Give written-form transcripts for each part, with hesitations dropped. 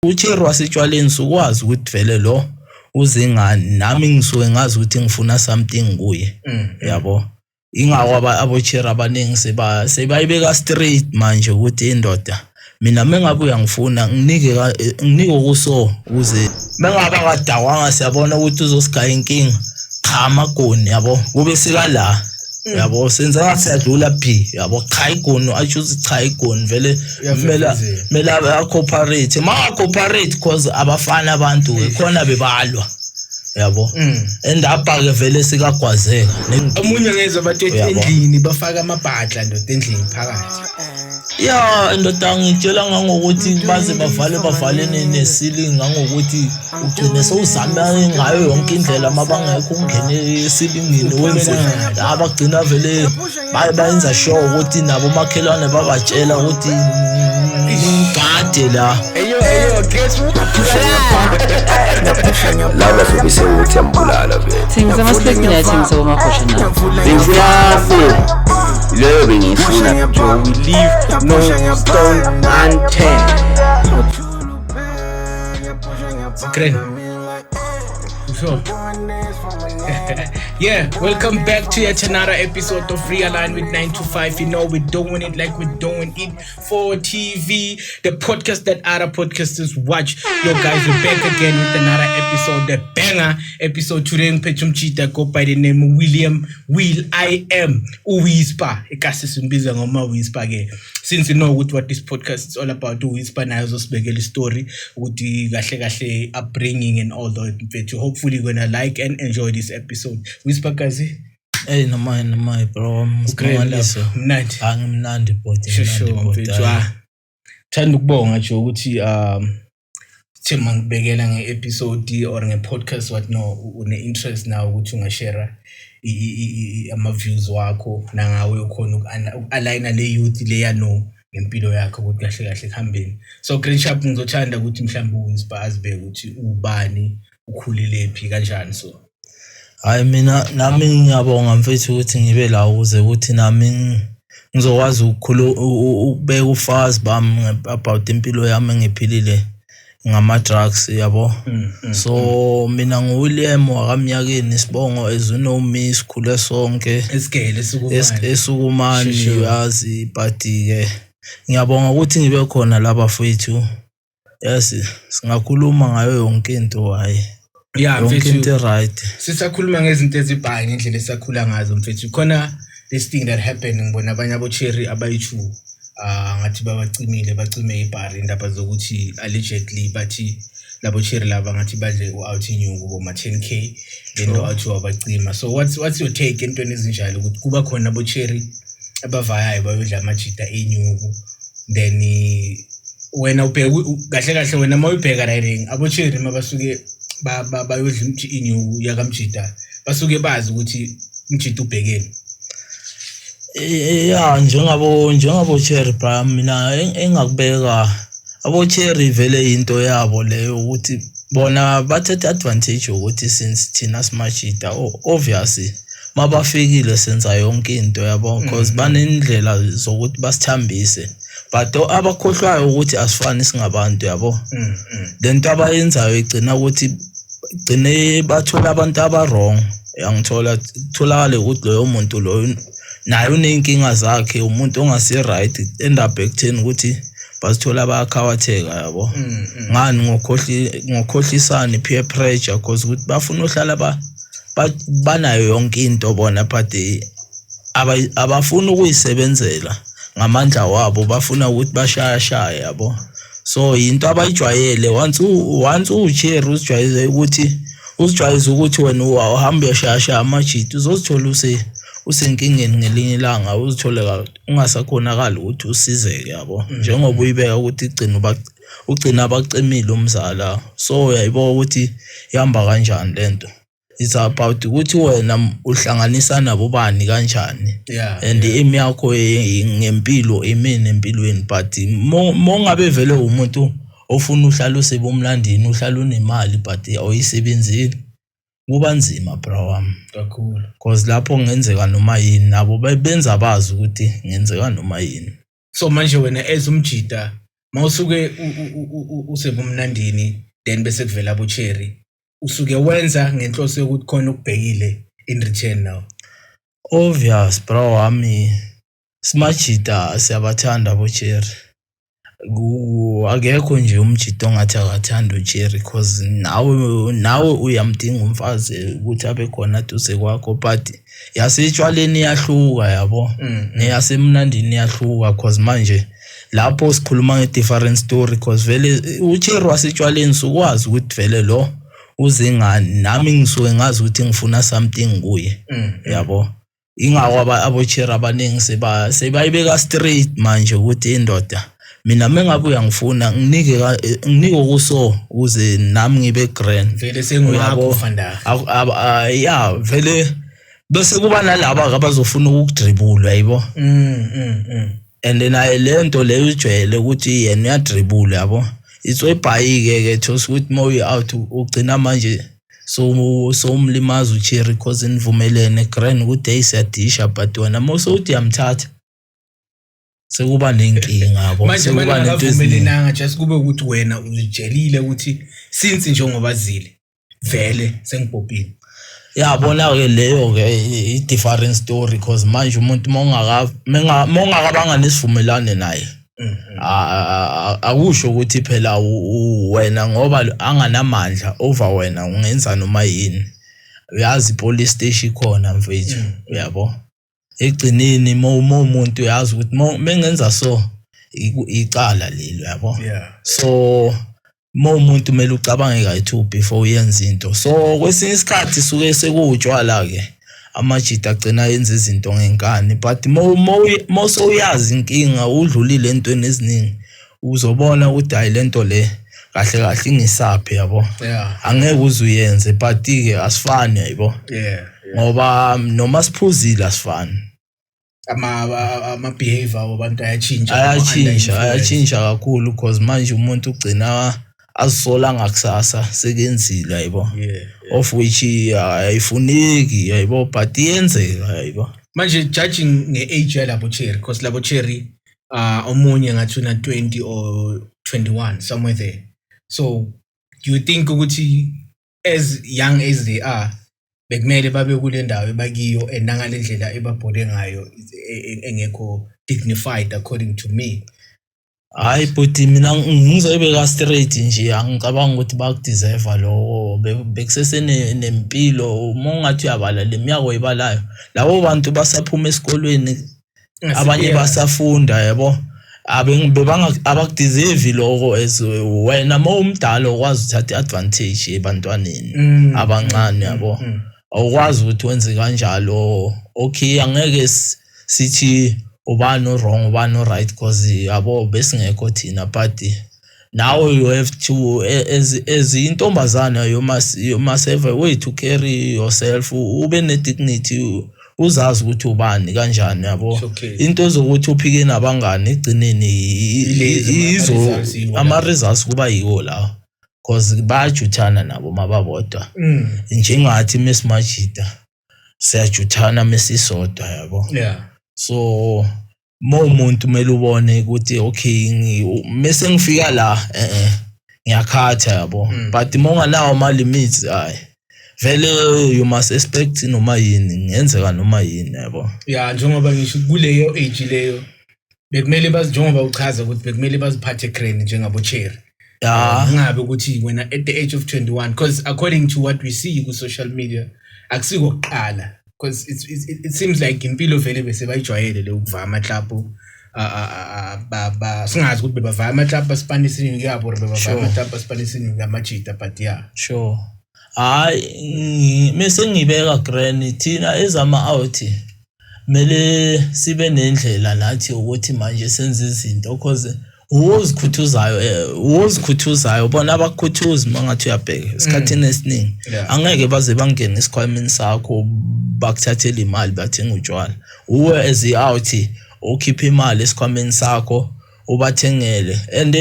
uCherry wasitshwaleni sukwazi ukuthi vele lo uzingani nami ngisuke ngazi ukuthi ngifuna something kuye yabo ingawo aboCherry abaningi sebayibeka straight manje ukuthi indoda mina mengabe uyangifuna nginike kuso ukuze mengabe akadawanga siyabona ukuthi uzosigaya inkinga cha amagoni yabo kube sikala yabo senza ngathi adlula phi yabo cha igoni achuze cha igoni vele mela cooperate cooperate cause abafana abantu khona bebalwa yabo endaba ke vele sikagwazeka omunye ngezwe bathi endlini bafaka amabhadla ndoda endlini phakathi indoda ngitshela ngokuthi baze bavale neceiling ngokuthi ugcine sowuzama ngayo yonke indlela mabangekho ungene esilingini wenze abagcina vele bayenza sure ukuthi nabo makhelwane babatshela ukuthi ngade la guess what laba sobise ukuthi ambulala vele things amaspekula things omakhosha na ngiyafuna leyo bengifuna we leave no stone unturned Great. Sure. Yeah, welcome back to yet another episode of Realign with 925. You know, we're doing it like we're doing it for TV, the podcast that other podcasters watch. Yo, guys, we're back again with another episode, the banger episode today. Pechumchita go by the name William Will I Am Uwispa. Ekasisumbiza ngoma Uwispa ke. Since you know what this podcast is all about, Uwispa na uzosibekela story ukuthi kahle upbringing and all that. Hopefully you're gonna like and enjoy this episode. Uwispa kazi? Hey nomai bro Mnandi. Angimnandi body. Sure mfethu. Thanda ukubonga nje ukuthi thema ngibekela ngeepisode or ngepodcast what no une interest now ukuthi ungashare ama views wakho nangawe ukhona uku-aligna le youth le yano ngempilo yakho ukuthi kahle kuhambeni. So Green Sharp ngizothanda ukuthi mhlawumbe uWispa azibeke ukuthi ubani ukhulile phi kanjani so. Hayi mina nami ngiyabonga mfethu ukuthi ngibe la ukuze ukuthi nami ngizokwazi ukubeka ufazi bami about impilo yami engiphilile ngama drugs yabo. So mina nguWilliam wakamnyakeni sibongo ezunomi isikhule sonke esukumani yazi but ke ngiyabonga ukuthi ngibe khona laba mfethu. Yes singakhuluma ngayo yonke into hayi. Yeah mfethu right. Sisakhuluma ngezinto ezibhayi ngendlela esakhula ngazo mfethu. Khona this thing that happened ngibona abanye aboCherry abayi2 ngathi bacime ibhari indaba zokuthi allegedly bathi labo Cherry laba ngathi badle u-out inyungu boma 10k lento athi wabacima. So what's your take entweni ezinjalo ukuthi kuba khona abo Cherry abavayayo bayodla amajita enyungu then wena ubheka kahle wena mawubheka riding abo Cherry mabasuke bayodla inyungu yakamjita basuke bazi ukuthi umjita ubhekeni. Yeah njengabo Cherry bra mina engakubeka abo Cherry vele into yabo leyo ukuthi bona bathethe advantage ukuthi since thina smashita obviously mabafikile senza yonke into yabo because banendlela zokuthi basithambise but abakhohlwayo ukuthi asifani singabantu yabo. Lento abayenzayo igcina ukuthi bathola abantu abawrong yangithola tholakale ukuthi loyo muntu loyo naye unenkinga zakhe umuntu ongasi right end up ekutheni ukuthi basithola bayakhawatheka yabo. Ngani ngokhohlisana peer pressure because ukuthi bafuna uhlala banayo yonke into bona but abafuna ukuyisebenzela ngamandla wabo bafuna ukuthi bashaya yabo. So into abayijwayele once uCherry uzijwayeze ukuthi wena uhamba uyashaya amajita uzozithola usenkingeni ngelinye ilanga uzithola ungasakhonakala ukuthi usizeke yabo njengoba uyibeka ukuthi ugcina abacimile umzala. So uyayiboka ukuthi ihamba kanjani lento. It's about ukuthi wena uhlanganisa nabo bani kanjani and imi yakho ngempilo emini empilweni but mongabe vele umuntu ofuna uhlala usebomlandini uhlala unemali but awuyisebenzile kuba nzima bro wami kakhulu because lapho ngenzeka noma yini nabo benza bazi ukuthi ngenzeka noma yini. So manje wena ezumjita mawusuke usebumnandini then bese kuvela abo Cherry usuke wenza ngenhloso yokuthi khona ukubhekile in return now. Obvious bro wami Smashita siyabathanda abo Cherry. Akekho nje umjito ongathi akathanda uJerry because nawe uyamdinga umfazi ukuthi abe khona duze kwakho but yasitshwaleni iyahluka yabo neyasemnandini iyahluka because manje lapho sikhuluma nge-different story because vele uJerry wasitshwaleni sukwazi ukuthi vele lo uzingani nami ngisuke ngazi ukuthi ngifuna something kuye yabo ingawa abo Cherry abaningi sebayibeka straight manje ukuthi indoda mina mengabe uyangifuna nginike kuso uze nami ngibe grand vele sengiyakho fanda yeah vele bese kuba nalabo abazofuna ukudribula yibo and then lento leyo ujwayele ukuthi yena uyadribula yabo itswebhayike ke thosi ukuthi moyi out ugcina manje so umlimaza uCherry because nivumelene grand ukuthi ayisiyadisha but wena mose uthi yamthatha sekuba nenkinga yabo sekuba nento ezivumelenanga just kube ukuthi wena uzijelile ukuthi since njengoba zile vele sengibhobhile yabona ke leyo ke i different story because manje umuntu mongakabanga nesivumelane naye akusho ukuthi phela wena ngoba anganamandla over wena ungenza noma yini uyazi police station khona mfethu uyabo egcinini umuntu uyazi ukuthi mengenza so icala lelo yabo so umuntu kumele ucabange kayi before uyenza into so kwesinye isikhathi suke sekutshwala ke amajita agcina yenza izinto ngenkani but so uyazi inkinga udlulile entweni eziningi uzobona ukuthi hayi lento le kahle kahle ingisaphe yabo angeke uzuyenze but ke asifani yabo ngoba noma siphuzile asifani ama behavior wabantu ayatshintsha kakhulu because manje umuntu ugcina azisola ngakusasa sekenzile yabo of which ayifuneki yabo but yenzeka yabo manje judging ngeage yalabo Cherry because labo Cherry omunye ngathi una 20 or 21 somewhere there so do you think ukuthi as young as they are bekumele babe kule ndawo ebakiyo enangalendlela ebabhode ngayo engekho dignified according to me hayi but mina ngizoyibeka straight nje angicabanga ukuthi bakudeserve lo bekusese nempilo mongathi uyabala leminyaka oyibalayo labo bantu basaphuma esikolweni abanye basafunda yabo abakudeserve lokho as wena umdala okwazi uthatha advantage ebantwaneni abancane yabo awukwazi ukuthi wenze kanjalo okay angeke sithi ubani wrong ubani right because yabo besingekho thina but now you have to as intombazana you must have a way to carry yourself ube ne dignity uzazi ukuthi ubani kanjani yabo into zokuthi uphike nabangani egcineni izo ama results kuba yiwo la because bayajuthana nabo mababodwa njengathi mesimajida siyajuthana mesisodwa yabo so umuntu kumele ubone ukuthi okay mase ngifika la ngiyakhatha yabo but monganawo ama limits hayi vele you must expect noma yini ngenzeka noma yini yabo njengoba ngisho kuleyo age leyo bekumele njengoba uchaza ukuthi bekumele baziphathe crane njengabo Cherry ngabe ukuthi wena at the age of 21 because according to what we see ku social media akusiko kuqala because it seems like impilo vele bese bayijwayele le ukuvama amaclub singazi ukuthi bebavama amaclub baspanisini yabo bebavama amaclub baspanisini ngamajita but sure hayi mase ngibeka granny thina ezama out mele sibe nendlela nathi ukuthi manje senze izinto because uzikhuthuzayo bona abakhuthuzi mangathi uyabheka isikhathini esiningi angeke baze bangene isikhwameni sakho bakuthathele imali bathenga utshwala uwe as out ukhipha imali esikhwameni sakho ubathengele and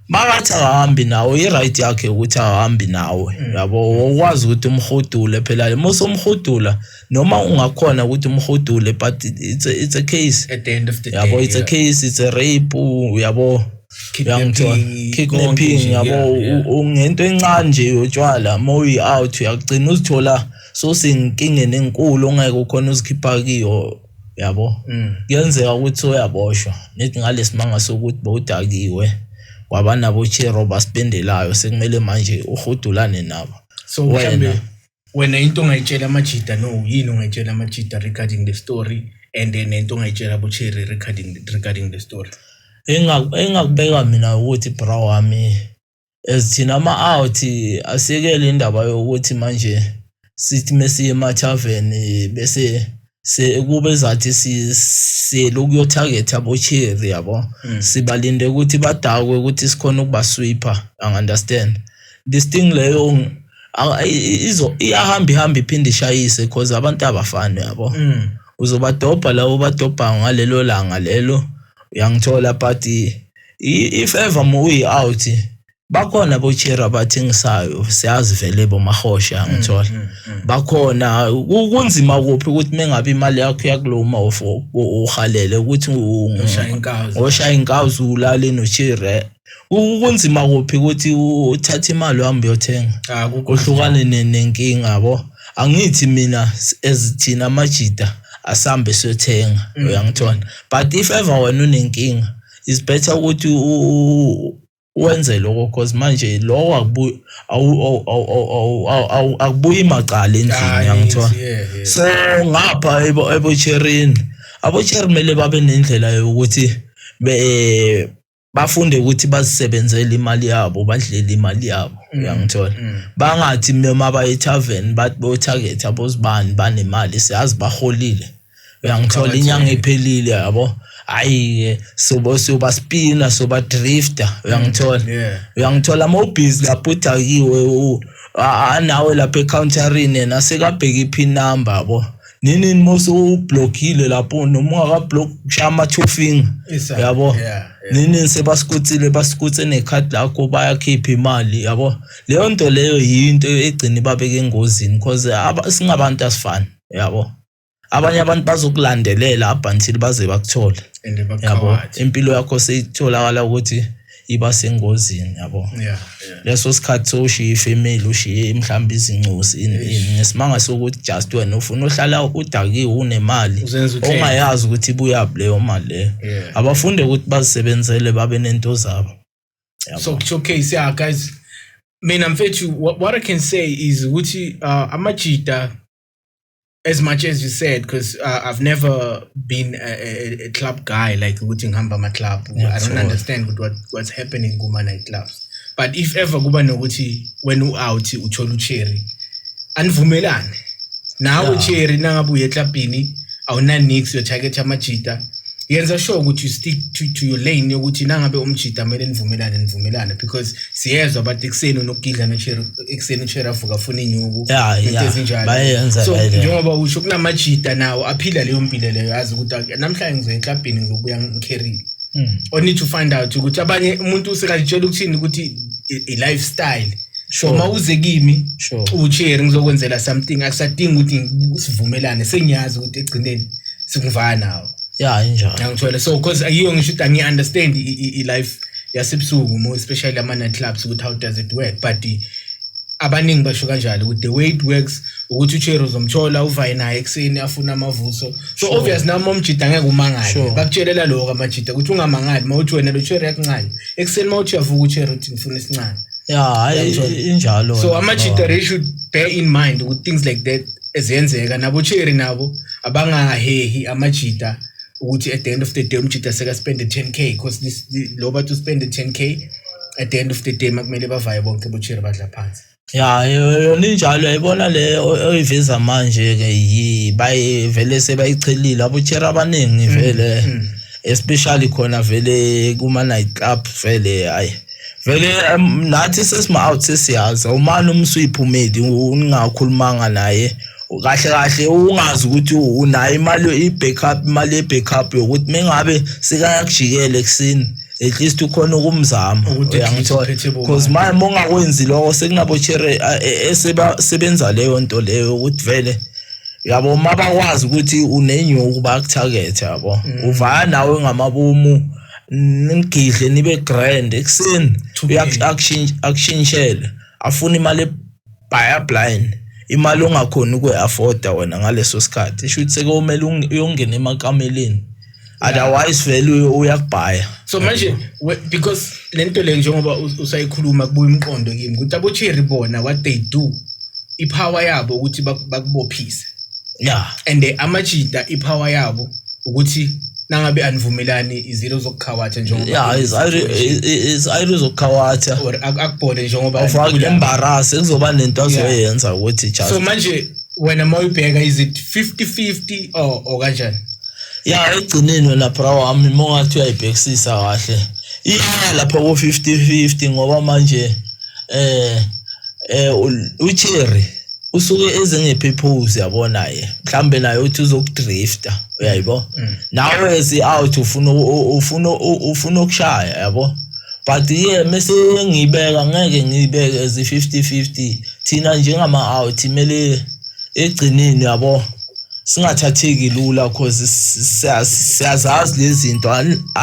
makathi ahambi nawe i-right yakhe ukuthi ahambi nawe yabo ukwazi ukuthi umhudule phela mose umhudula noma ungakhona ukuthi umhudule but it's a case at the end of the day yabo it's a case it's a rape yabo kidnapping yabo ungento encane nje yotshwala moyi out uyagcina uzithola sosenkingeni enkulu ongeke ukhona uzikhipha kiyo yabo kuyenzeka ukuthi uyaboshwa nethi ngalesimanga sokuthi bawudakiwe kwabanabo chero basipendelayo sekumele manje uhudulane nabo so wena into ongayitshela amajida no yini ongayitshela amajida regarding the story and then into ongayitshela abocherry regarding the story engakubeka mina ukuthi bra wami ezithina ama-out asekele indaba yokuthi manje sithi mesiye ema-tavern bese kube zathi silokuyotarget abocherry yabo sibalinde ukuthi badakwe ukuthi sikhona ukubasweeper understand this thing leyo iyahamba iphinde ishayise because abantu abafani yabo uzobadobha lawo badobha ngalelo langa lelo uyangithola but if ever uyi out bakhona bocherry abathengisayo siyazi vele bomahosha ngithola bakhona kunzima kuphi ukuthi mengabe imali yakho yakuloma uhalele ukuthi ushaya inkawu ulale nocherry kunzima kuphi ukuthi uthathe imali uhambe uyothenga uhlukane nenkinga yabo angithi mina ezithina amajida asambe siyothenga uyangithola but if ever wena unenkinga is better ukuthi wenze lokho because manje lo akubuyi imaqala endlini uyangithola so ngapha ebocherryini abocherry mele babe nendlela yokuthi bafunde ukuthi bazisebenzele imali yabo badlele imali yabo uyangithola bangathi noma baye tavern bathi bo target abozibani banemali siyazi baholile uyangithola inyanga ephelile yabo hayi soba spinner soba drifter uyangithola mo busy lapho utakiwe anawe lapha ecounterini nasekabheka ipin number yabo nini moso blockile lapho noma ungaka-block shama 2 finger yabo nini sebasikutse necard lakho bayakhipha imali yabo leyo nto leyo yinto egcina babeke engozini because singabantu asifani yabo abanye abantu bazokulandelela abantil baze bakuthole yabo impilo yakho seyitholakala ukuthi iba sengozini yabo leso sikhathi soshiya ifamily ushiye mhlawumbe izincosi ngesimanga sokuthi just wena ufuna uhlala udakiwe unemali ongayazi ukuthi ibuya leyo mali leyo abafunde ukuthi bazisebenzele babe nento zabo so okay guys mina mfethu what I can say is ukuthi amajida as much as you said, because I've never been a club guy like ukuthi ngihamba ama club. I don't understand what's happening in kuma night clubs. But if ever kuba nokuthi when u out uthola ucherry anivumelane. Nawe ucherry nangabuye eklabini awunanix yo target amajita. Yenza sure ukuthi you stick to your lane yokuthi nangabe umjita kumele nivumelane because siyezwa bathi ekseni unokudla necherry ekseni ucherry avuka afuna inyuku bayenza so njengoba usho kunamajita nawo aphila leyo mpilo leyo yazi ukuthi namhlanje ngizoya eklabini ngizobuya ngicarry or need to find out ukuthi abanye umuntu usekalitshela ukuthini ukuthi i lifestyle so mawuze kimi ucherry ngizokwenzela something akusadingi ukuthi sivumelane sengiyazi ukuthi egcineni singivana nawo injalo ngithola so because ayiyo ngisho ukuthi angi understand I life yasebusuku more especially ama night clubs ukuthi how does it work but abaningi basho kanjalo ukuthi the way it works ukuthi ucherry uzomthola uvaye naye ekseni afuna amavuso so obvious nami umjida ngeke umangale bakutshelela lokho amajida ukuthi ungamangali mawuthi wena lo cherry yakuncane ekseni mawuthi yavuka ucherry uthi ngifuna isincane injalo so amajida they should bear in mind ukuthi things like that ezenzeka nabo cherry nabo abangahehi amajida ukuthi at the end of the day umjida seka spend 10k because this loba to spend 10k at the end of the day makumele bavaye bonke bocherry badla phansi yona injalo ayibona le oyiveza manje ke baye vele sebayichelile abocherry abaningi vele especially khona vele kuma night club vele hayi vele nathi sesima out sesiyazi umani umsweep umedi ungakhulumanga naye kahle ungazi ukuthi unayo imali imali ye-backup yokuthi mengabe sikayakujikela eksini at least ukhona ukumzama uyangithola because manje ungakwenzi lokho sekunabocherry esebenza leyo nto leyo ukuthi vele yabo mabakwazi ukuthi unenyuku bakutarget yabo uvaya nawe ngamabomu ningidle nibe grand ekseni uyakushintshela afuna imali blind imali ongakhona ukwe-afforda wena ngaleso sikhathi isho ukuthi sekumele uyongena emakameleni otherwise vele uyakubhaya. So manje because lento le njengoba usayikhuluma kubuya imqondo kimi ukuthi aboCherry bona what they do ipower yabo ukuthi bakubophise. Yeah, and amajida ipower yabo ukuthi nangabe anivumelani izilo zokukhawatha njengoba yeah is ayiro zokukhawatha or akubone njengoba ufake embarrass kuzoba nento azoyenza ukuthi just. So manje wena mawubheka is it 50-50 or kanjani? Yeah, egcineni wena bro wami mongathi uyayibhekisisa kahle iya lapha ko 50-50 ngoba manje uCherry usuke ezengepurpose yabona mhlambe naye uthi uzokudrifta uyayibo nawe ezi out ufuna ukushaya yabo but mase ngibeka ngeke ngibeke ezi 50-50 thina njengama out imele egcineni yabo singathatheki lula cause siyazazi lezi zinto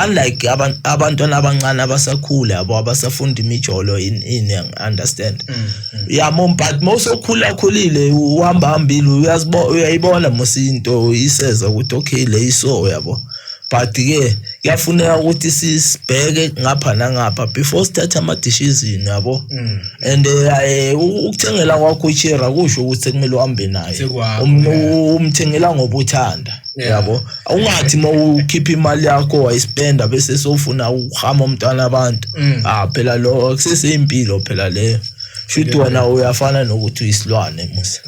unlike abantwana abancane abasakhula yabo abasafunda imijolo in understand. But most okhulile uhamba hambile uyayibona mosinto iseza ukuthi okay le iso yabo but ke kuyafuneka ukuthi sisibheke ngapha nangapha before start ama decisions yabo and ukuthengela kwakho uCherry akusho ukuthi kumele uhambe naye umthengela ngoba uthanda yabo awungathi mawukhipha imali yakho wayispenda bese sofuna ukuhama umntwana abantu phela lo akusesempilo phela leyo should wena uyafana nokuthi uyisilwane musa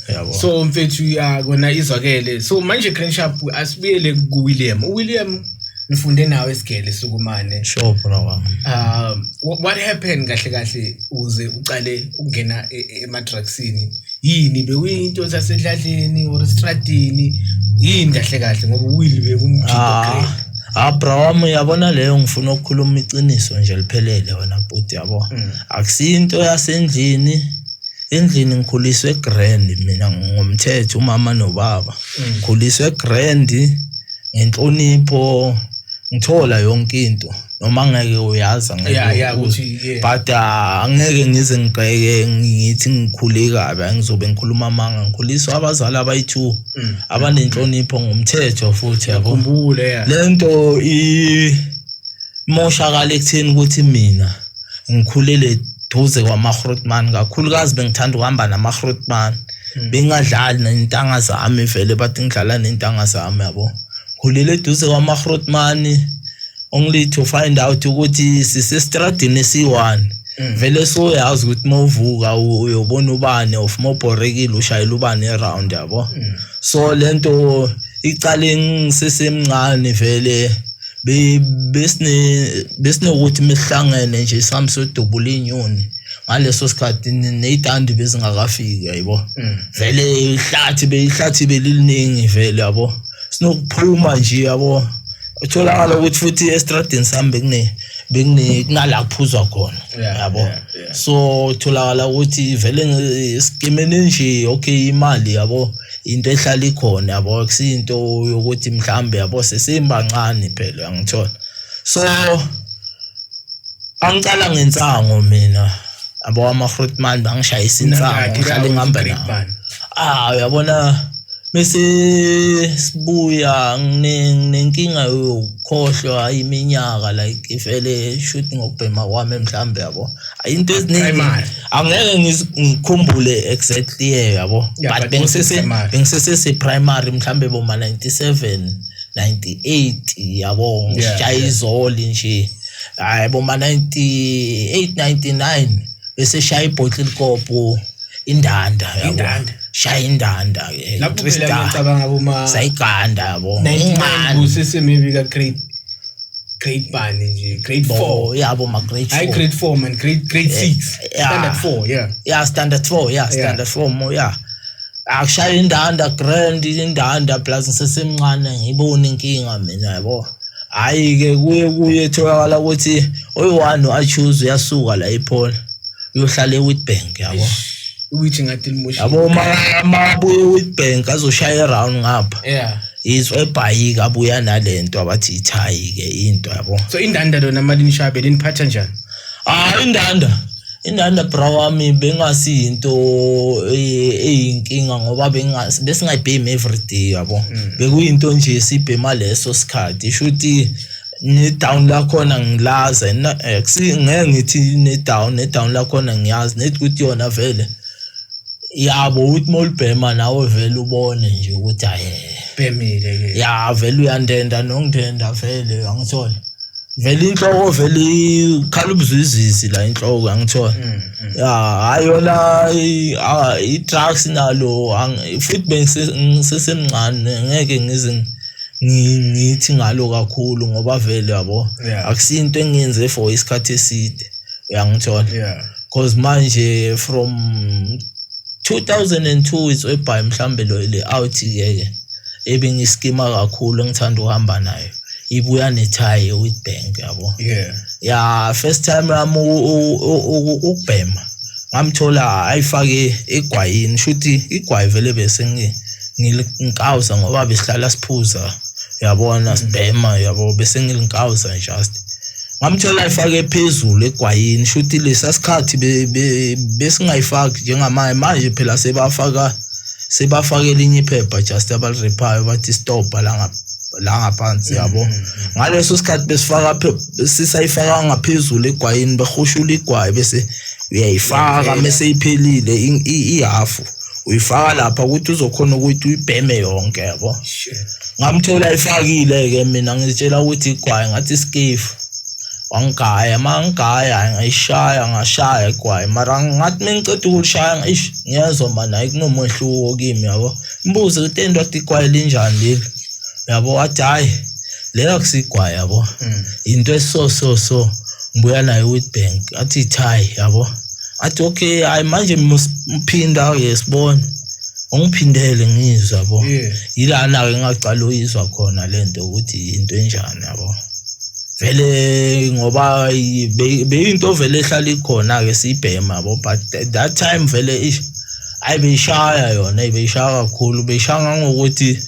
yabo. So mfethu yakona izwakele so manje Crenshaw asibuyele kuWilliam nifunde nawe esigele sukumane. Sure bro. What happened kahle uze uqale ukungena emadrugsini yini bekuyinto zasedladleni or estradini yini kahle ngoba uWilly bekumkhipha great. Bro wami yabona leyo ngifuna ukukhuluma iqiniso nje liphelele wena bhuti yabo akusinto yasendlini endlini ngikhuliswe grand mina ngomthetho umama nobaba ngikhuliswe grand ngenhlonipho ngithola yonke into noma ngeke uyaza ngeke ukuthi but angeke ngize ngigqeke ngithi ngikhule kabi ngizobe ngikhuluma amanga ngikhuliswa abazali abayi2 abanenhlonipho ngomthetho futhi yabo khumbule lento imoshakala ekutheni ukuthi mina ngikhulele duze kwamaGrootman kakhulukazi bengithanda ukuhamba namaGrootman bengadlali nentanga zami vele bathi ngidlala nentanga zami yabo khulele duze kwamaGrootman only to find out ukuthi sisestradini esi1 vele so yazi ukuthi mawuvuka uyobona ubane of moborekile ushayela ubane around yabo so lento icale ngisesemncane vele besine ukuthi mihlangene nje samso double inyoni ngaleso sikhathi nezitandi bezingakafiki yayibo vele ihlathi beliliningi vele yabo sinokuphuma nje yabo utholakala ukuthi futhi estradini sami bekunala kuphuzwa khona yabo so utholakala ukuthi vele skimene nje okay imali yabo into ehlala ikhona yabo akusinto yokuthi mhlambe yabo sesembancane phela angithola so angicala ngensango mina abo amaGrootman bangishayisa insango ngihlale ngihamba nawo uyabona bese sibuya nginenkinga yokukhohlwa iminyaka like ifele shooting ngokubhema kwami mhlambe yabo ayinto eziningi angeke ngikhumbule exactly yabo but bengisese primary mhlambe boma 97 98 yabo ngishaya izoli nje boma 98 99 bese shaya ibottle kopo indanda yabo shaya indanda lapho phela ngicabanga boma sayiganda yabo 99 usese maybe ka grade bani nje grade 4 yabo ma grade 4 I grade 4 man grade 6 standard 4 standard 4 standard 4 akushaya indanda grand indanda plus ngisesemncane ngibona inkinga mina yabo hayi ke kuye etholakala ukuthi oyi1 achoose uyasuka la ePaul uyohlala eWitbank yabo which ngathi limoshi yabo mabuye eWitbank azoshaya around ngapha izwebhayika abuya nalento abathi ithayi ke into yabo. So indanda lona malinishabe liniphatha njani? Indanda bra wami bengasi into eyinkinga ngoba besingayibhemi every day yabo. Bekuyinto nje sibhema leso sikhathi shuthi ne down la khona ngilaza ngeke ngithi ne down la khona ngiyazi nethi ukuthi yona vele yabo uthi molibhema nawe vele ubone nje ukuthi bhemile ke. Ya vele uyandenda nongidenda vele angithola. Vele inhloko vele khala ubuzizisi la inhloko angithola. Ya ayona i-drugs nalo futhi bengisesemncane ngeke ngize ngithi ngalo kakhulu ngoba vele yabo akusinto engiyenze for isikhathi eside uyangithola. Because manje from 2002 izwebhayi mhlambe le out ke ebengisiskima kakhulu ngithanda uhamba nayo ibuya nethayi with bank yabo. Ya first time yami ukubhema ngamthola ayifake egwayini shuthi igwayi vele bese nginkawuza ngoba besihlala siphuza yabona sibhema yabo bese ngilinkawuza just ngamthola ayifake phezulu egwayini shuthi lesasikhathi besingayifaki njengamanje manje phela sebafaka elinye iphepha just abalirephayo bathi stop la ngaphansi yabo. Ngaleso sikhathi besifaka sisayifaka ngaphezulu egwayini behushula igwayi bese uyayifaka mase iphelile ihafu uyifaka lapha ukuthi uzokhona ukuthi uyibheme yonke yabo. Ngamthola ayifakile ke mina ngitshela ukuthi igwayi ngathi skiff wangigaya mangigaya ngashaya igwayi mara ngathi mengiceda ukushaya ngiyezwa mana ayikunomehluko kimi yabo. Mbuzo ukuthi into igwayi linjani leli yabo wathi hayi lela kusigwayi yabo into eso ngibuya nayo with bank athi ithayi yabo athi okay hayi manje mphinda ke sibone ungiphindele ngizwa yabo. Yilana ke ngaqala uyizwa khona lento ukuthi into enjani yabo vele ngoba beyinto vele ehlala ikhona ke sibhema yabo but that time vele ayibeshaya yona ibeshaya kakhulu beshanga ngokuthi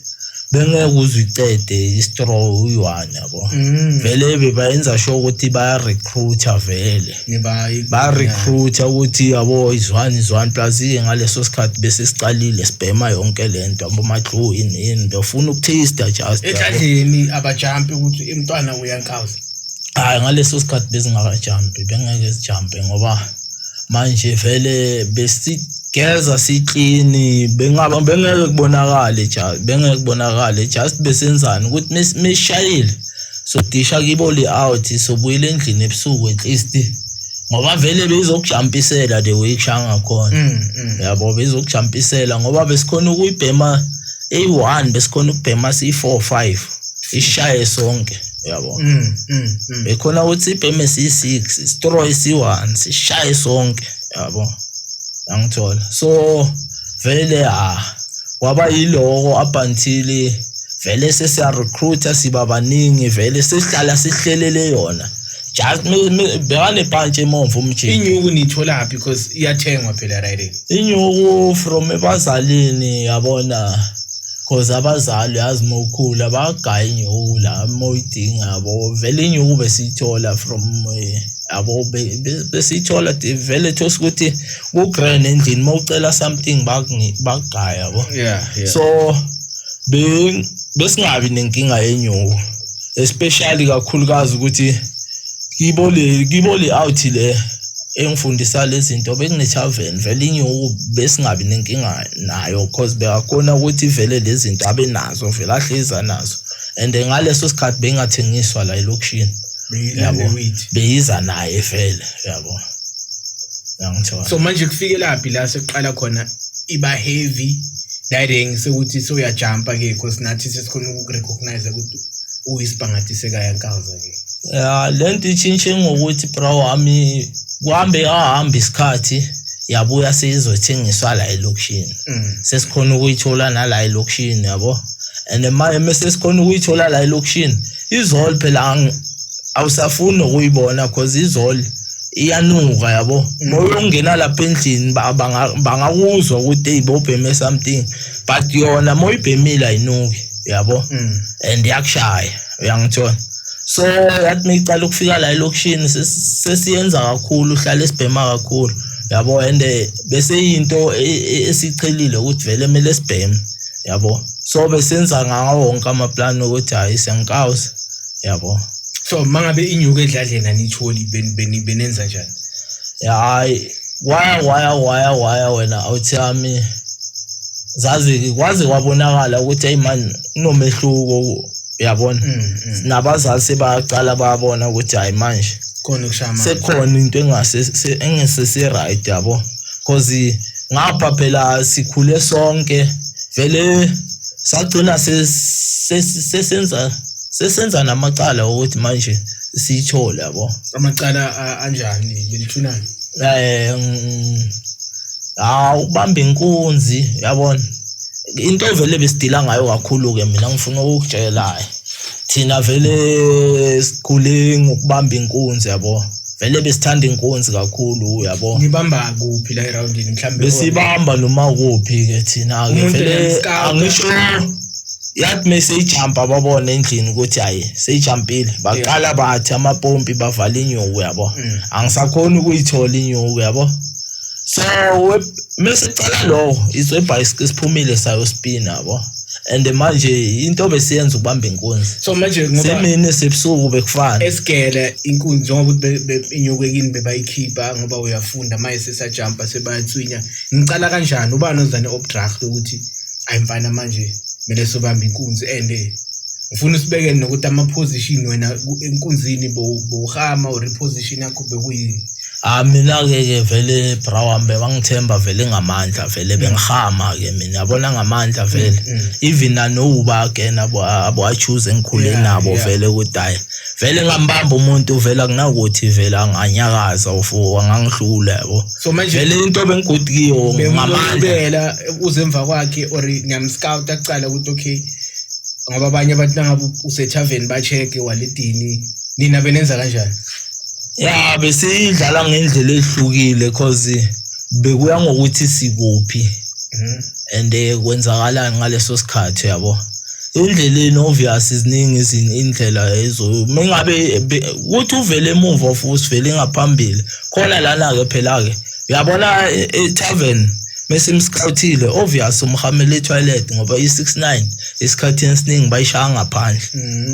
bengeke uzicede istraw uyiwana yabo. Vele bebayenza sure ukuthi baya recruiter vele ba recruiter ukuthi yabo izwani plus ngaleso sikhathi bese sicalile sibhema yonke lento abomaqhu ini befuna ukutaste just ethandleni abajump ukuthi imntwana uyankawuza. Hayi ngaleso sikhathi bezingakajump bengeke sijumpe ngoba manje vele besigeza siclean bengeke kubonakale just besenzana ukuthi mesishayile so disha kibo le out so buyile endlini ebusuku at least ngoba vele bezokujumpisela the way kushanga khona yabo bezokujumpisela ngoba besikhona ukuyibhema A1 besikhona ukubhema C4 5 ishaye sonke yabo. Bekhona ukuthi ibheme C6 straw C1 sishaye sonke yabo angithola. So vele waba yiloko up until vele sesiya recruiter siba baningi vele sesihlala sihlelele yona just bekane punch emomvu umjini. Inyuku nithola because iyathengwa phela right. Inyuku from ebazalini yabona cause abazali yazi mokhula bagaya inyuku la moyidinga yabo vele inyuku besithola from yabo besithola vele thosi ukuthi ku grand endlini mawucela something bagaya yabo. So besingabi nenkinga yenyuku especially kakhulukazi ukuthi kibole out le engifundisa lezi zinto bekunethaven vele inyuku besingabi nenkinga nayo cause beyakhona ukuthi vele lezi zinto abenazo vele ahleza nazo and ngaleso sikhathi bengathengiswa la elokushini yabo beyiza naye vele yabo yangithola. So manje kufike laphi la seqala khona iba heavy direct sekuthi so uyajumpa ke because nathi sesikhona ukurecognize ukuthi uyisipangathi sekaya nkawuza ke. Lento ichinche ngokuthi bra wami kuhambe ahamba isikhathi yabuya seyizothengiswa la elokushini sesikhona ukuyithola nala elokushini yabo and mase sesikhona ukuyithola la elokushini izolo phela awusafuni ukuyibona because izolo iyanuka yabo moyongena lapha endlini bangakuzwa ukuthi hey bobheme something but yona moyibhemile ayinuki yabo and yakushaya uyangithola so yathi micala ukufika la elokushini sesiyenza kakhulu uhlala esibhema kakhulu yabo and bese into esichelile ukuthi vele emele sibheme yabo so besenza ngawo wonke amaplan ukuthi hayi siyangikawusa yabo so mangabe inyuku edladleni nitholi benenza njani hayi waya wena awuthami zazi kwaze kwabonakala ukuthi hey man unomehluko uyabona nabazali sebaqala bayabona ukuthi hayi manje khona ukushama sekhona into engasese right yabo because ngapha phela sikhule sonke vele sagcina sesenza namacala ukuthi manje siyithola yabo amacala anjani belithunani ubamba inkunzi yabona into vele besidila ngayo kakhulu ke mina ngifuna ukutshela thina vele sikhule ngokubamba inkunzi yabo vele besithanda inkunzi kakhulu yabo nibamba kuphi la eroundini mhlambe besibamba noma kuphi ke thina ke vele angisho yathi mesejump ababona endlini ukuthi hayi seyijumpile baqala bathi amapompi bavala inyuku yabo angisakhona ukuyithola inyuku yabo so mesicala lo izwe bicycle siphumile sayo spin yabo and manje into besiyenza ukubamba inkunzi so manje ngoba semini sebusuku bekufana esigele inkunzi ngoba inyuku ekini bebayikhipha ngoba uyafunda manje sesajumpa sebayathwinya ngicala kanjani ubani ozane obdraft ukuthi ayimfana manje mele sobamba inkunzi and ngifuna usibeke nokuthi ama position wena enkunzini bohama or reposition yakho bekuyini mina ke vele brawambe bangithemba vele ngamandla vele bengihama ke mina yabona ngamandla vele even anoba again abo choose engikhule nabo vele ukuthi hayi vele ngambamba umuntu vele akunakuthi vele anganyakaza angangihlula yabo so manje vele into bengigudikiyo ngamandla uzemva kwakhe or ngiyamscout acala ukuthi okay ngoba abanye abantu ngabe usethaveni ba check walidini nina benenza kanjani ya besidlala ngendlela ehlukile because bekuya ngokuthi sikuphi and kwenzakalani ngaleso sikhathi yabo indleleni obvious iziningi izindlela ezo mengabe ukuthi uvele emuva futhi vele ngaphambili khona lana ke phela ke uyabona etavern mesimscoutile obvious umhamele toilet ngoba i69 isikhathi esiningi bayishaya ngaphandle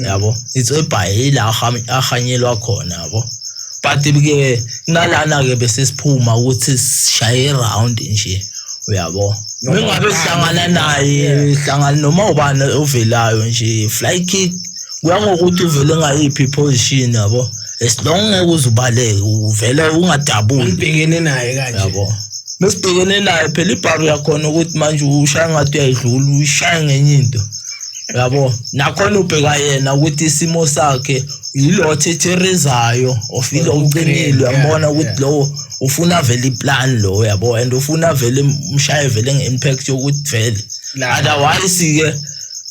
yabo it's ebhayi la ahanyelwa khona yabo but ke nalana ke bese siphuma ukuthi sishaye around nje uyabo mengabe sihlangana naye hlangana noma ubani ovelayo nje fly kick kuya ngokuthi uvele ngayiphi position yabo as long as uzubaleke uvele ungadabuli ubhekene naye kanje yabo mesibhekene naye phela ibharu yakhona ukuthi manje ushaya ngathi uyayidlula ushaya ngenye into yabo nakhona ubheka yena ukuthi isimo sakhe yilo thetherezayo ofika ucinile uyambona ukuthi lo ufuna vele iplan lo yabo and ufuna vele umshaye vele ngeimpact yokuthi vele otherwise ke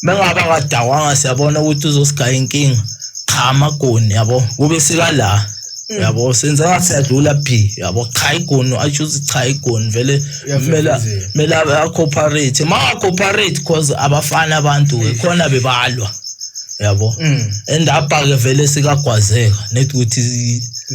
mengaba kadawanga siyabona ukuthi uzosigaya inkinga cha amagoni yabo kube sika la yabo senza ngathi yadlula phi yabo cha igoni achoose cha igoni vele mela cooperate cooperate because abafana abantu ke khona bebalwa yabo and apha ke vele sikagwazeka nethi ukuthi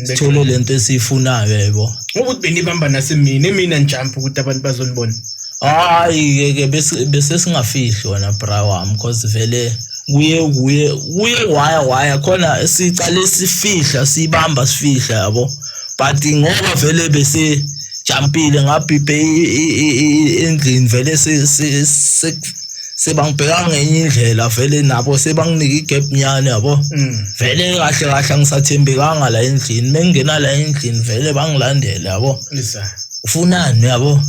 sithole lento esifunayo yabo ukuthi benibamba nasemini mina njump ukuthi abantu bazonibona hayi ke bese singafihli wona bra wami because vele kuye waya khona sicale sifihla sibamba sifihla yabo but ngoba vele bese jumpile ngabhibhe endlini vele sebangibheka ngenye indlela vele nabo sebanginika igap nyane yabo vele kahle ngisathembekanga la endlini mengena la endlini vele bangilandela yabo ufunani yabo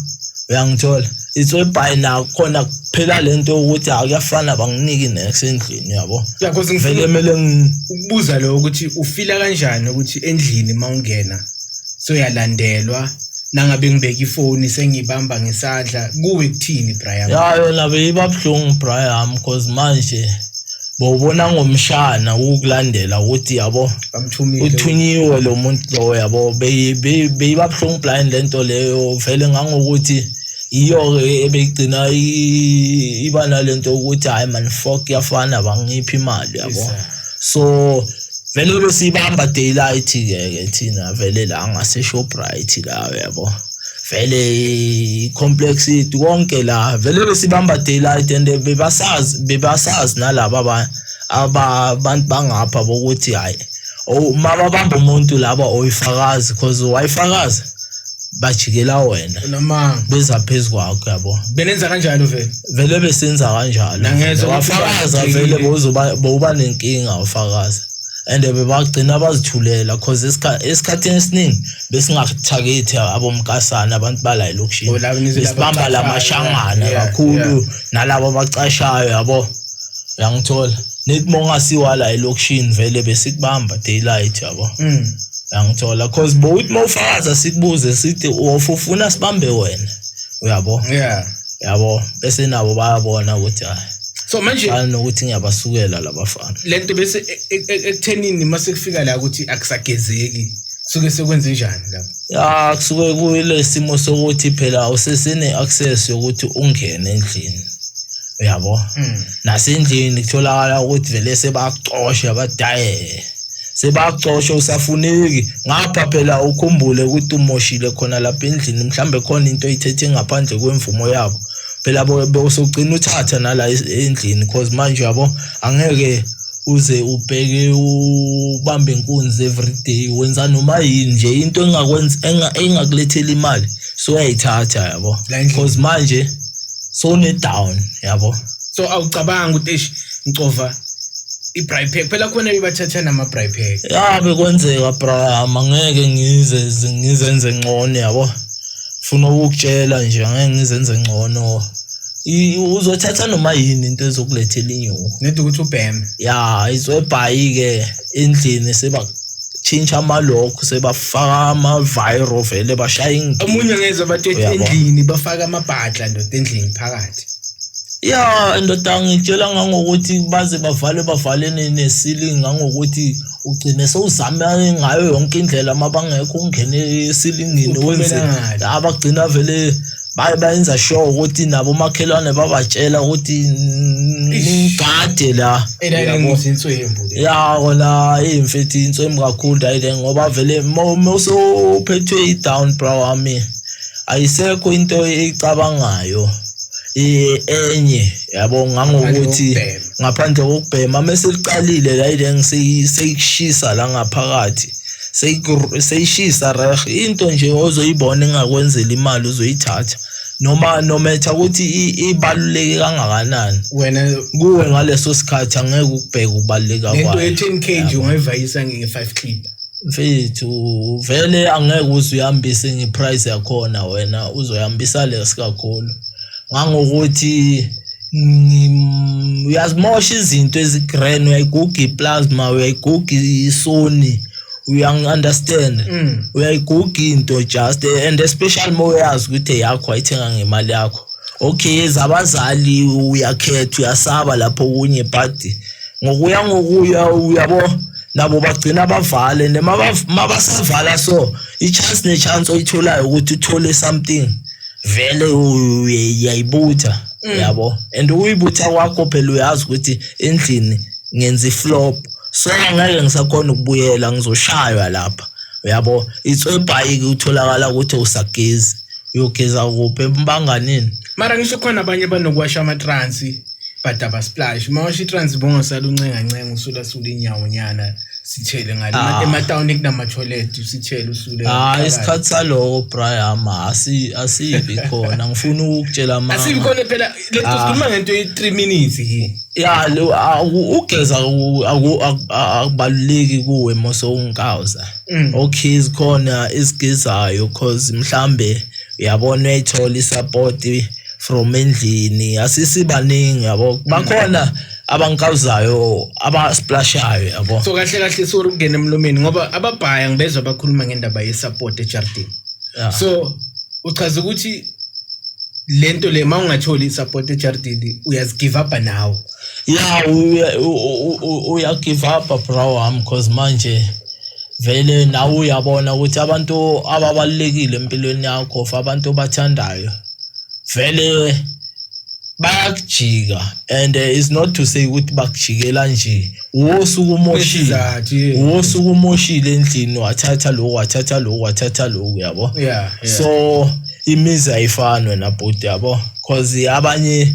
uyangithola it's all by now khona kuphela lento ukuthi akuyafana banginiki next endlini yabo vele kumele ukubuza lo ukuthi ufila kanjani ukuthi endlini mawungena so yalandelwa nangabe ngibeka ifoni sengibamba ngesandla kuwe kuthini Brian yona beyibabhlungu Brian because manje bowubona ngomshana ukulandela ukuthi yabo uthunyiwe lo muntu lo yabo beyibabhlungu blind lento leyo vele ngangokuthi iyo ebegcina iba nalento ukuthi hayi man fuck yafana bangiphi imali yabo so vele besibamba daylight ke thina vele la ngase Shoprite la yabo vele complexity konke la vele besibamba daylight and bebasazi nalabo abantu bangapha bokuthi hayi mama bamba umuntu laba oyifakazi because wayifakazi bajikela wena noma beza phezulu kwakho yabo benenza kanjalo vele besenza kanjalo wafakaza vele boba nenkinga ufakaza and bebagcina bazithulela because esikhathini esiningi besingatarget abomkasana abantu bala elokushini besibamba lamashangana kakhulu nalabo abacashayo yabo yangithola net mongasiwa la elokushini vele besikubamba daylight yabo yangithola because both mawufakaza sikubuze sithi ufuna sibambe wena uyabo yabo bese nabo bayabona ukuthi hayi so manje nokuthi ngiyabasukela labafana lento bese ekuthenini mase kufika la ukuthi akusagezeki kusuke sekwenze njani lapho kusuke kuyile simo sokuthi phela usesine access yokuthi ungene endlini uyabo nasendlini kutholakala ukuthi vele sebakuxosha abadaye sebakuxosha usafuneki ngapha phela ukhumbule ukuthi umoshile khona lapha endlini mhlambe khona into oyithethe ngaphandle kwemvumo yabo phela bosogcina uthatha nala endlini because manje yabo angeke uze ubheke ubambe inkunzi every day wenza noma yini nje into engakwenza engakulethela imali so uyayithatha yabo because manje so ne down yabo so awucabanga ukuthi ngicova i-bribe pack phela khona bebathatha nama bribe pack bekwenzeka bra angeke ngizenze ngcono yabo funa ukutshela nje angeke ngizenze ngcono uzothatha noma yini into ezokulethela inyuku nedi ukuthi ubheme izwebhayi ke endlini seba change amalokho sebafaka ama-viral vele bashaya inkinga omunye ngezwe bathi endlini bafaka amabhadla ndoda endlini phakathi ndoda ngitshela ngangokuthi baze bavale ne-ceiling ngangokuthi ugcine sewuzama ngayo yonke indlela mabangekho ungene esilingini wenze abagcina vele bayenza sure ukuthi nabo makhelwane babatshela ukuthi ngigade la wona imfethi inswembu kakhulu ayile ngoba vele mawusophethwe i-down bro wami ayisekho into eyicabangayo enye yabo ngangokuthi ngaphandle kokubhema mase liqalile la ile ngiseyishisa la ngaphakathi seyishisa reg into nje ozoyibona engakwenzela imali uzoyithatha no matter ukuthi ibaluleke kangakanani wena kuwe ngaleso sikhathi angeke ukubheka ubaluleka kwayo into 10 kg ungayivayisa nge5 clip mfethu vele angeke uzuyambise ngeprice yakhona wena uzoyambisa lesikakhulu ngangokuthi uyazimosha izinto ezigrand uyayiguga iplasma uyayiguga isoni understand uyayiguga into just and especially moyazi ukuthi yakho ayithenga ngemali yakho okay zabazali uyakhetha uyasaba lapho kunye but ngokuya uyabo nabo bagcina bavale mabasavala so i-chance oyitholayo ukuthi uthole something vele uyayibutha yabo and uyibutha kwakho phela uyazi ukuthi endlini ngenza iflop so ngeke ngisakhona ukubuyela ngizoshaywa lapha yabo itswebhayiki utholakala ukuthi usagezi uyogeza kuphi embanganini mara ngisho khona abanye banokwasha amatransi but abasplash mawasha itrans bongasala uncenga usula inyawo nyana sithele ngale ematawuni kunama toilet sithele usule isikhathi saloko Brian asibi khona ngifuna ukutshela mama asibi khona phela lethu sikhuluma ngento ye3 minutes yini ugeza akubaluleki kuwe mose ungikawuza okay zikhona isigezayo cause mhlambe uyabona uyithola isupport from endlini asisibaningi yabo bakhona abankawuzayo abasplashayo yabo so kahle so ukungena emlomeni ngoba ababhaya ngibezwe bakhuluma ngendaba ye-support eJardini so uchaza ukuthi lento le mawungatholi i-support eJardini uyazigive up nawo uyagive up bro wami cause manje vele nawe uyabona ukuthi abantu ababalekile empilweni yakho abantu bathandayo vele bayakujika and it's not to say ukuthi bakujikela nje wosuku umoshile endlini wathatha lo yabo so imizi ayifani nabhuti yabo cause abanye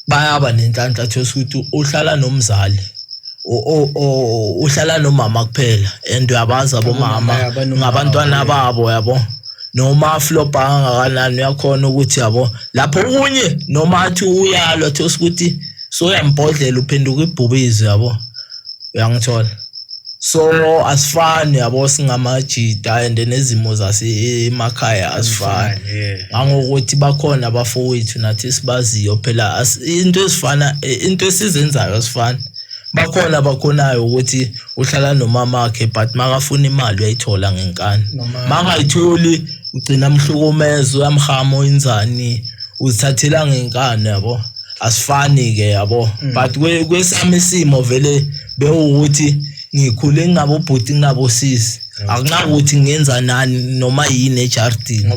bayaba nenhlanhla ukuthi uhlala nomzali uhlala nomama kuphela and uyabaza bomama ngabantwana babo yabo noma flop angakanani uyakhona ukuthi yabo lapho kunye noma athi uyalwa athi ukuthi so yambodlela uphenduka ibhubizi yabo uyangithola so asifani yabo singamajida and nezimo zasemakhaya asifani ngangokuthi bakhona abafowethu nathi sibaziyo phela into esizenzayo asifani bakhona bakhonayo ukuthi uhlala nomama wakhe but makafuna imali uyayithola ngenkani mangayitholi ugcina mhlukumezo uyamhamo inzani uzithathela ngenkani yabo asifani ke yabo but kwesami isimo vele bewukuthi ngikhule ngabo bhuti ngabo sisi akunakuthi ngenza nani noma yini ejardini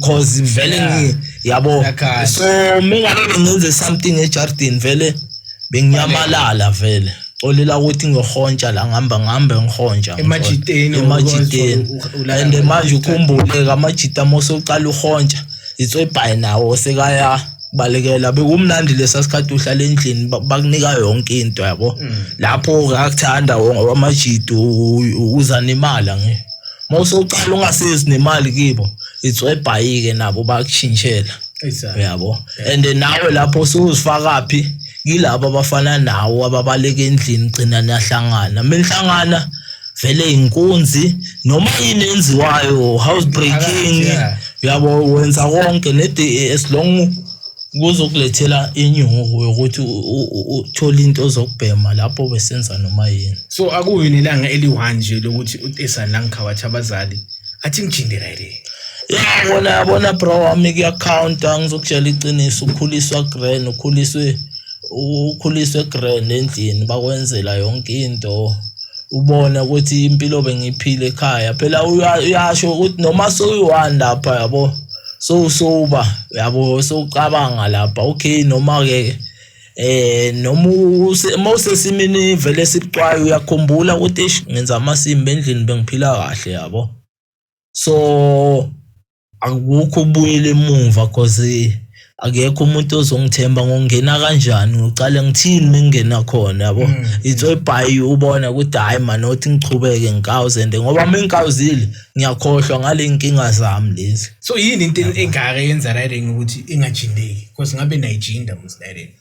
cause vele yabo so mingabe ngenze something ejardini vele bengiyamalala vele olela ukuthi ngihontsha la ngihamba ngihontsha emajiteni and manje ukhumbuleka amajita mosoqala uhontsha itswebhayi nawo sekaya balekela bekumnandi lesasikhathi uhlala endlini bakunika yonke into yabo lapho akakuthanda amajita uzana imali nge mosoqala ungasezi nemali kibo itswebhayi ke nabo bakushintshela yabo and nawe lapho suzifaka phi yilabo abafana nawo ababaleka endlini gcina nahlangana menihlangana vele inkunzi noma inenziwayo house breaking yabo wenza konke nede as long kuzokulethela inyuko ukuthi uthola into zokubhema lapho besenza noma yini so akuyini ilanga eli1 nje lokuthi uTesa Langkhawathi abazali athi ngijinde right yabona bro wami ku account ngizokutshela iqiniso ukhuliswa grand ukhuliswe grand endlini bakwenzela yonke into ubona ukuthi impilo bengiphile ekhaya phela uyasho ukuthi noma soyi1 lapha yabo soba yabo soqabanga lapha okay noma ke noma usesimini vele sibixwayo uyakhumbula ukuthi ngenza amasimbi endlini bengiphila kahle yabo so akukho ubuyele emuva cause akekho umuntu ozongithemba ngongena kanjani uqale ngithini mengena khona yabo itswebhayi ubona ukuthi hayi man othi ngichubeke ngikawuzende ngoba mengikawuzile ngiyakhohlwa ngale inkinga zami lezi so yini into engake yenza riding ukuthi ingajindeki because ngabe nayijinda msdadeni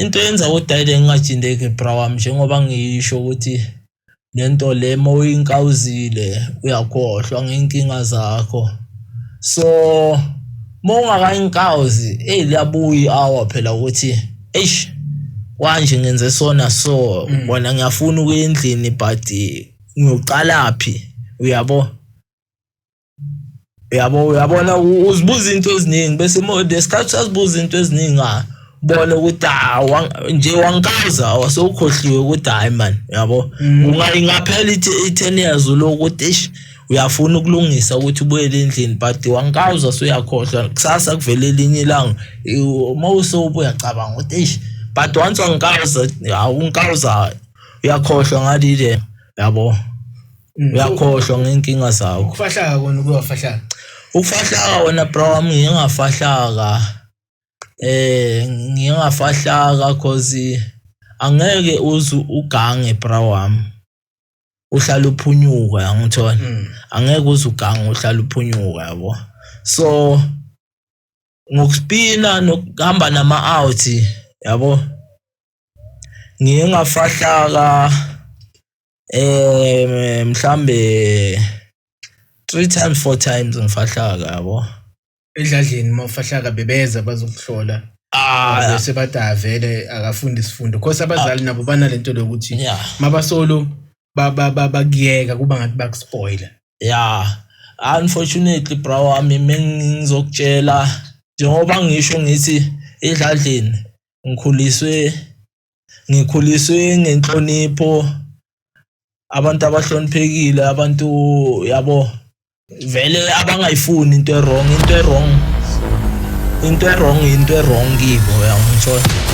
into yenza ukuthi riding ingajindeki bro wami njengoba ngisho ukuthi lento le moyinkawuzile uyakhohlwa ngenkinga zakho so monga inkawuzi liyabuya awa phela ukuthi wanje ngenze sona so bona ngiyafuna ukuya endlini but ngiyoqala phi uyabona uzibuza into eziningi bese desikhathi sazibuza into eziningi bona ukuthi nje wankawuza wasukhohliwe ukuthi hayi man yabo ungalingaphela 10 years lokuthi uyafuna ukulungisa ukuthi ubuyele endlini but wankawuza soyakhohlwa kusasa kuvele elinye ilanga mawusobu uyacabanga ukuthi but once wankawuza unkawuza uyakhohlwa ngalile yabo uyakhohlwa ngenkinga zakho ukufahlaka kona kuyafahlaka ukufahlaka wena bro wami ngingafahlaka cause angeke ugange bro wami uhlala uphunyuka yangithola angeke uzugange uhlala uphunyuka yabo so ngokuspina nokuhamba nama out yabo ngingafahlaka mhlambe 3 times 4 times ngifahlaka yabo edladleni mawufahlaka bebeza bazokuhlola bese bathi vele akafundi isifundo because abazali nabo banalento lokuthi mabasolo bakuyeka kuba ngathi bakuspoiler unfortunately bro wami mengizokutshela njengoba ngisho ngithi edladleni ngikhuliswe ngenhlonipho abantu abahloniphekile abantu yabo vele abangayifuni into wrong into e-wrong kibo uyangithola.